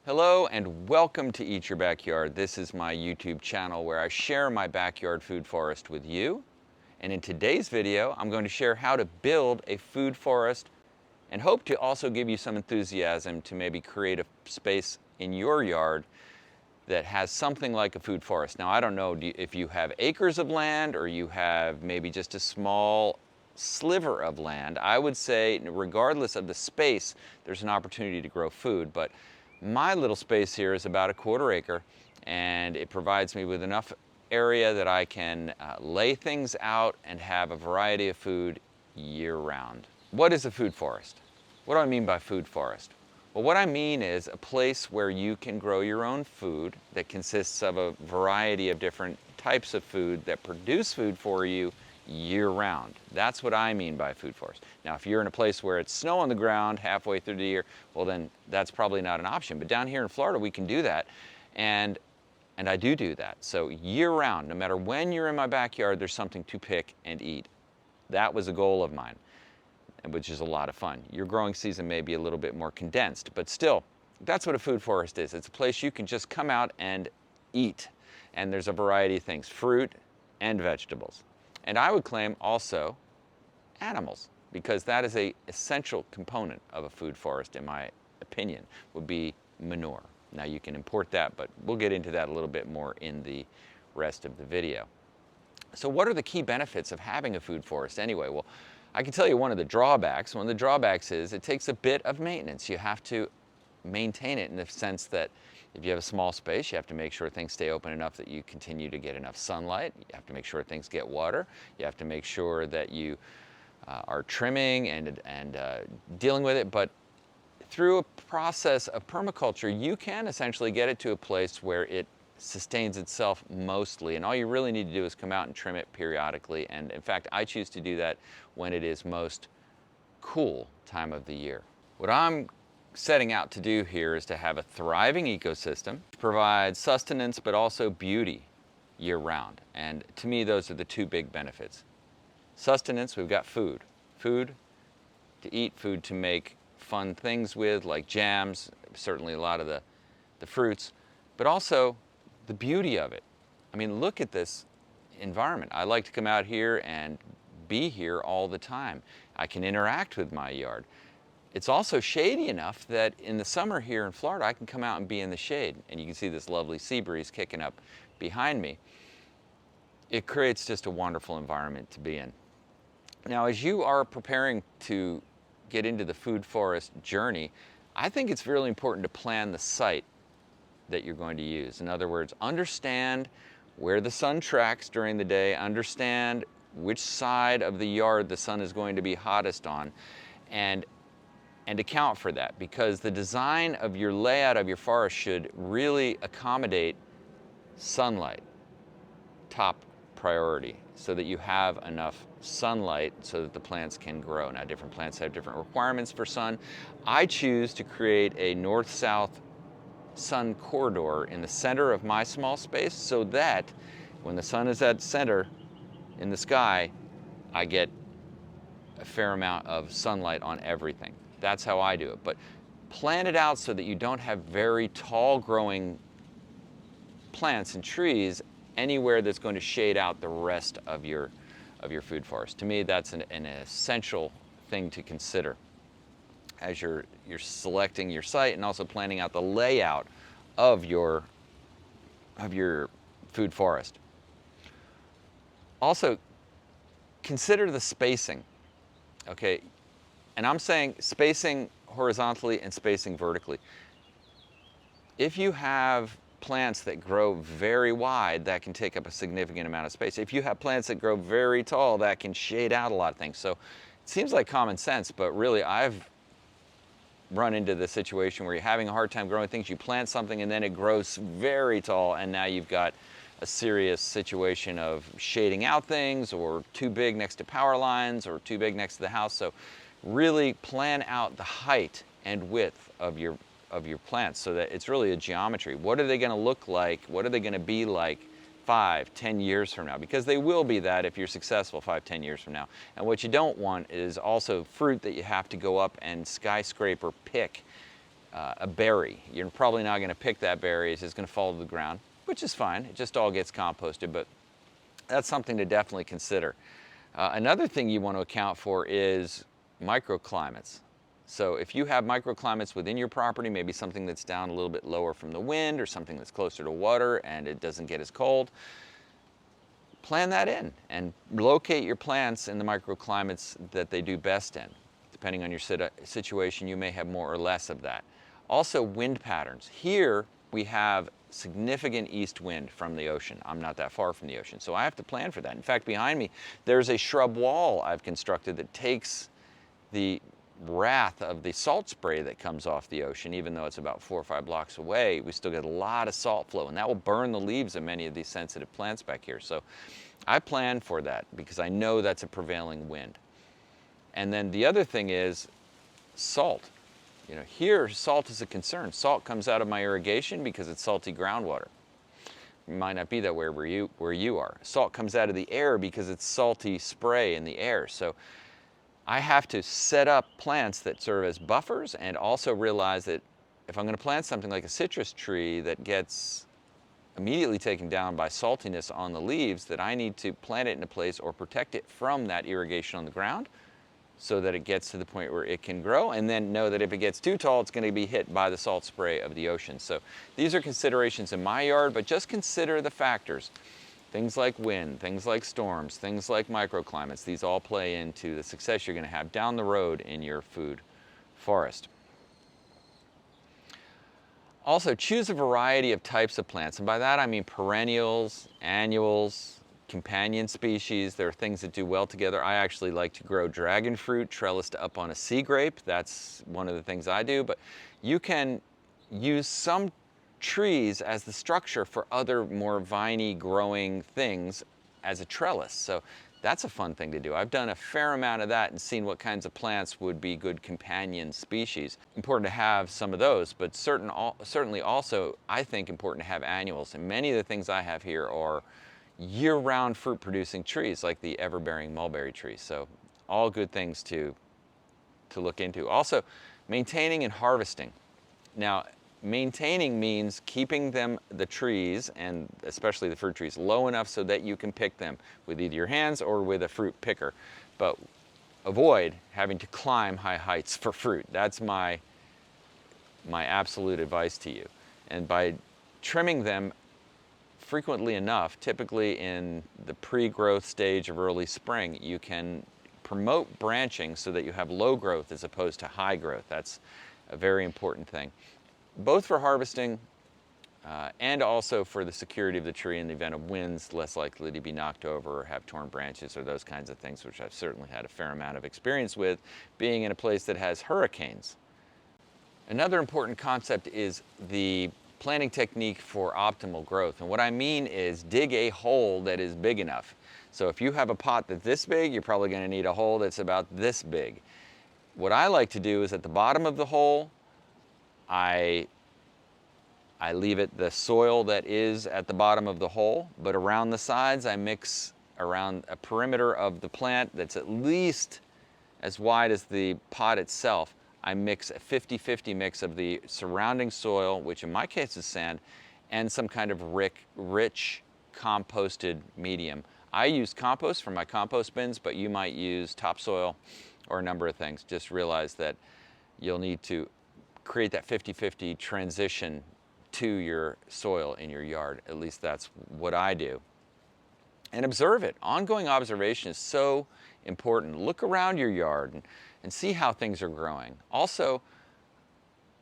Hello and welcome to Eat Your Backyard. This is my YouTube channel where I share my backyard food forest with you. And in today's video, I'm going to share how to build a food forest and hope to also give you some enthusiasm to maybe create a space in your yard that has something like a food forest. Now, I don't know if you have acres of land or you have maybe just a small sliver of land. I would say regardless of the space, there's an opportunity to grow food. But my little space here is about a quarter acre, and it provides me with enough area that I can lay things out and have a variety of food year-round. What is a food forest? What do I mean by food forest? Well, what I mean is a place where you can grow your own food that consists of a variety of different types of food that produce food for you year-round. That's what I mean by food forest. Now, if you're in a place where it's snow on the ground halfway through the year, well then that's probably not an option. But down here in Florida, we can do that, and I do that. So year-round, no matter when you're in my backyard, there's something to pick and eat. That was a goal of mine, which is a lot of fun. Your growing season may be a little bit more condensed, but still, that's what a food forest is. It's a place you can just come out and eat. And there's a variety of things, fruit and vegetables. And I would claim also animals, because that is an essential component of a food forest, in my opinion, would be manure. Now you can import that, but we'll get into that a little bit more in the rest of the video. So what are the key benefits of having a food forest anyway? Well, I can tell you one of the drawbacks. One of the drawbacks is it takes a bit of maintenance. You have to maintain it in the sense that if you have a small space, you have to make sure things stay open enough that you continue to get enough sunlight. You have to make sure things get water. You have to make sure that you are trimming and dealing with it. But through a process of permaculture, you can essentially get it to a place where it sustains itself mostly, and all you really need to do is come out and trim it periodically. And in fact, I choose to do that when it is most cool time of the year. What I'm setting out to do here is to have a thriving ecosystem, provide sustenance but also beauty year-round. And to me, those are the two big benefits. Sustenance, we've got food. Food to eat, food to make fun things with, like jams, certainly a lot of the fruits, but also the beauty of it. I mean, look at this environment. I like to come out here and be here all the time. I can interact with my yard. It's also shady enough that in the summer here in Florida, I can come out and be in the shade. And you can see this lovely sea breeze kicking up behind me. It creates just a wonderful environment to be in. Now, as you are preparing to get into the food forest journey, I think it's really important to plan the site that you're going to use. In other words, understand where the sun tracks during the day, understand which side of the yard the sun is going to be hottest on, and account for that, because the design of your layout of your forest should really accommodate sunlight, top priority, so that you have enough sunlight so that the plants can grow. Now, different plants have different requirements for sun. I choose to create a north-south sun corridor in the center of my small space so that when the sun is at center in the sky, I get a fair amount of sunlight on everything. That's how I do it. But plan it out so that you don't have very tall growing plants and trees anywhere that's going to shade out the rest of your food forest. To me, that's an essential thing to consider as you're selecting your site and also planning out the layout of your food forest. Also, consider the spacing, okay? And I'm saying spacing horizontally and spacing vertically. If you have plants that grow very wide, that can take up a significant amount of space. If you have plants that grow very tall, that can shade out a lot of things. So it seems like common sense, but really I've run into the situation where you're having a hard time growing things. You plant something and then it grows very tall, and now you've got a serious situation of shading out things, or too big next to power lines, or too big next to the house. So really plan out the height and width of your plants so that it's really a geometry. What are they going to look like? What are they going to be like 5, 10 years from now? Because they will be that if you're successful 5, 10 years from now. And what you don't want is also fruit that you have to go up and skyscraper pick a berry. You're probably not going to pick that berry. It's just going to fall to the ground, which is fine. It just all gets composted, but that's something to definitely consider. Another thing you want to account for is microclimates. So if you have microclimates within your property, maybe something that's down a little bit lower from the wind or something that's closer to water and it doesn't get as cold, plan that in and locate your plants in the microclimates that they do best in. Depending on your situation, you may have more or less of that. Also, wind patterns. Here we have significant east wind from the ocean. I'm not that far from the ocean, so I have to plan for that. In fact, behind me, there's a shrub wall I've constructed that takes the wrath of the salt spray that comes off the ocean. Even though it's about 4 or 5 blocks away, we still get a lot of salt flow, and that will burn the leaves of many of these sensitive plants back here. So I plan for that because I know that's a prevailing wind. And then the other thing is salt. You know, here salt is a concern. Salt comes out of my irrigation because it's salty groundwater. It might not be that way where you are. Salt comes out of the air because it's salty spray in the air. So I have to set up plants that serve as buffers, and also realize that if I'm going to plant something like a citrus tree that gets immediately taken down by saltiness on the leaves, that I need to plant it in a place or protect it from that irrigation on the ground so that it gets to the point where it can grow, and then know that if it gets too tall, it's going to be hit by the salt spray of the ocean. So these are considerations in my yard, but just consider the factors. Things like wind, things like storms, things like microclimates, these all play into the success you're going to have down the road in your food forest. Also, choose a variety of types of plants, and by that I mean perennials, annuals, companion species. There are things that do well together. I actually like to grow dragon fruit trellised up on a sea grape. That's one of the things I do, but you can use some trees as the structure for other more viney growing things as a trellis. So that's a fun thing to do. I've done a fair amount of that and seen what kinds of plants would be good companion species. Important to have some of those, but certainly also I think important to have annuals. And many of the things I have here are year-round fruit-producing trees, like the ever-bearing mulberry tree. So all good things to look into. Also, maintaining and harvesting. Now, maintaining means keeping the trees, and especially the fruit trees, low enough so that you can pick them with either your hands or with a fruit picker. But avoid having to climb high heights for fruit. That's my absolute advice to you. And by trimming them frequently enough, typically in the pre-growth stage of early spring, you can promote branching so that you have low growth as opposed to high growth. That's a very important thing, both for harvesting and also for the security of the tree in the event of winds, less likely to be knocked over or have torn branches or those kinds of things, which I've certainly had a fair amount of experience with being in a place that has hurricanes. Another important concept is the planting technique for optimal growth. And what I mean is dig a hole that is big enough. So if you have a pot that's this big, you're probably going to need a hole that's about this big. What I like to do is at the bottom of the hole, I leave it the soil that is at the bottom of the hole, but around the sides I mix around a perimeter of the plant that's at least as wide as the pot itself. I mix a 50-50 mix of the surrounding soil, which in my case is sand, and some kind of rich composted medium. I use compost for my compost bins, but you might use topsoil or a number of things. Just realize that you'll need to create that 50-50 transition to your soil in your yard. At least that's what I do. And observe it. Ongoing observation is so important. Look around your yard and see how things are growing. Also,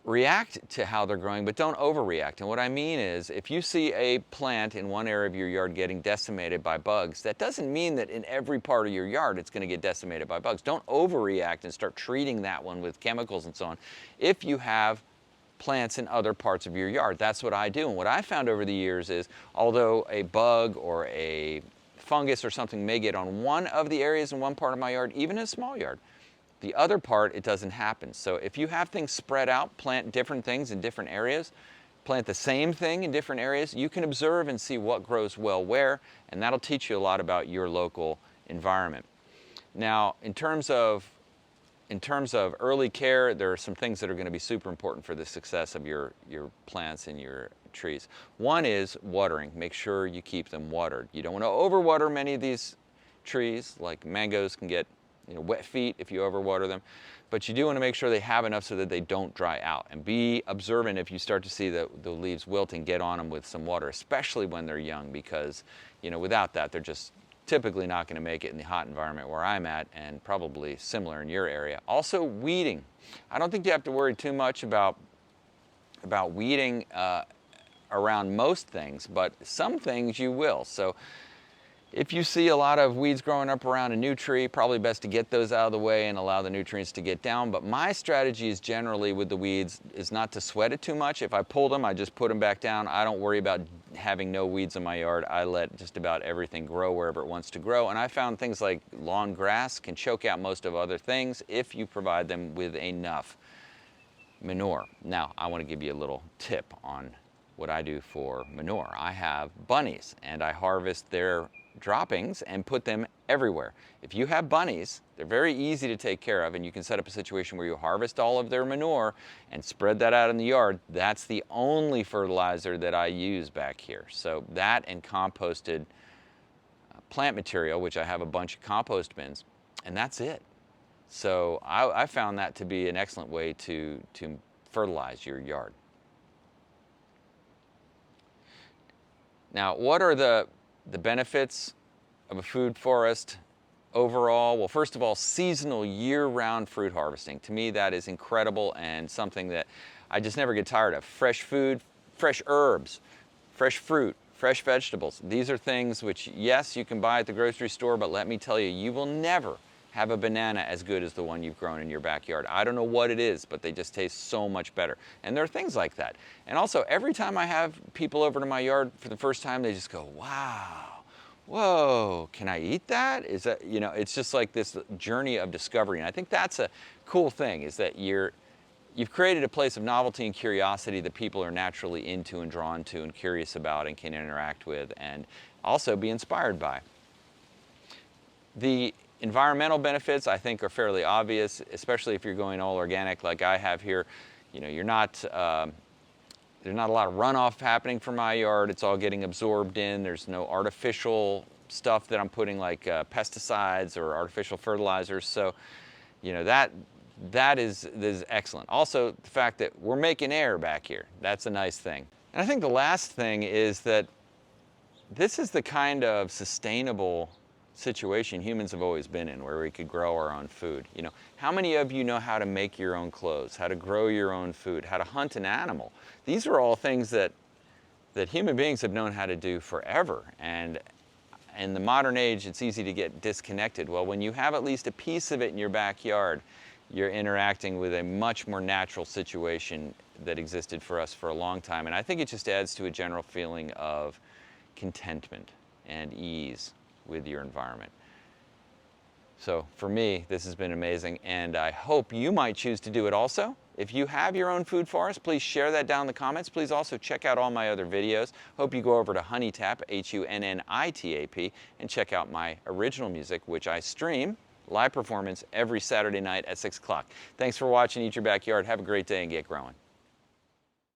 react to how they're growing, but don't overreact. And what I mean is, if you see a plant in one area of your yard getting decimated by bugs, that doesn't mean that in every part of your yard it's going to get decimated by bugs. Don't overreact and start treating that one with chemicals and so on. If you have plants in other parts of your yard, that's what I do. And what I found over the years is, although a bug or a fungus or something may get on one of the areas in one part of my yard, even in a small yard, the other part, it doesn't happen. So if you have things spread out, plant different things in different areas, plant the same thing in different areas, you can observe and see what grows well where, and that'll teach you a lot about your local environment. Now, in terms of in terms of early care, there are some things that are going to be super important for the success of your plants and your trees. One is watering. Make sure you keep them watered. You don't want to overwater many of these trees, like mangoes can get wet feet if you overwater them, but you do want to make sure they have enough so that they don't dry out. And be observant if you start to see the leaves wilting, get on them with some water, especially when they're young, because without that they're just typically not going to make it in the hot environment where I'm at, and probably similar in your area. Also, weeding. I don't think you have to worry too much about weeding around most things, but some things you will. So if you see a lot of weeds growing up around a new tree, probably best to get those out of the way and allow the nutrients to get down. But my strategy is generally with the weeds is not to sweat it too much. If I pulled them, I just put them back down. I don't worry about having no weeds in my yard. I let just about everything grow wherever it wants to grow. And I found things like lawn grass can choke out most of other things if you provide them with enough manure. Now, I want to give you a little tip on what I do for manure. I have bunnies and I harvest their droppings and put them everywhere. If you have bunnies, they're very easy to take care of, and you can set up a situation where you harvest all of their manure and spread that out in the yard. That's the only fertilizer that I use back here. So that and composted plant material, which I have a bunch of compost bins, and that's it. So I found that to be an excellent way to fertilize your yard. Now, what are the benefits of a food forest overall? Well, first of all, seasonal year-round fruit harvesting. To me, that is incredible and something that I just never get tired of. Fresh food, fresh herbs, fresh fruit, fresh vegetables. These are things which, yes, you can buy at the grocery store, but let me tell you, you will never have a banana as good as the one you've grown in your backyard. I don't know what it is, but they just taste so much better. And there are things like that. And also, every time I have people over to my yard for the first time, they just go, wow, whoa, can I eat that? Is that, it's just like this journey of discovery. And I think that's a cool thing, is that you've created a place of novelty and curiosity that people are naturally into and drawn to and curious about and can interact with and also be inspired by. The environmental benefits, I think, are fairly obvious, especially if you're going all organic like I have here. You're not, there's not a lot of runoff happening from my yard. It's all getting absorbed in. There's no artificial stuff that I'm putting, like pesticides or artificial fertilizers. So, that is excellent. Also, the fact that we're making air back here, that's a nice thing. And I think the last thing is that this is the kind of sustainable situation humans have always been in, where we could grow our own food. How many of you know how to make your own clothes, how to grow your own food, how to hunt an animal? These are all things that human beings have known how to do forever. And in the modern age, it's easy to get disconnected. Well, when you have at least a piece of it in your backyard, you're interacting with a much more natural situation that existed for us for a long time. And I think it just adds to a general feeling of contentment and ease with your environment. So for me, this has been amazing, and I hope you might choose to do it also. If you have your own food forest, please share that down in the comments. Please also check out all my other videos. Hope you go over to Hunnitap, Hunnitap, and check out my original music, which I stream live performance every Saturday night at 6 o'clock. Thanks for watching Eat Your Backyard. Have a great day and get growing.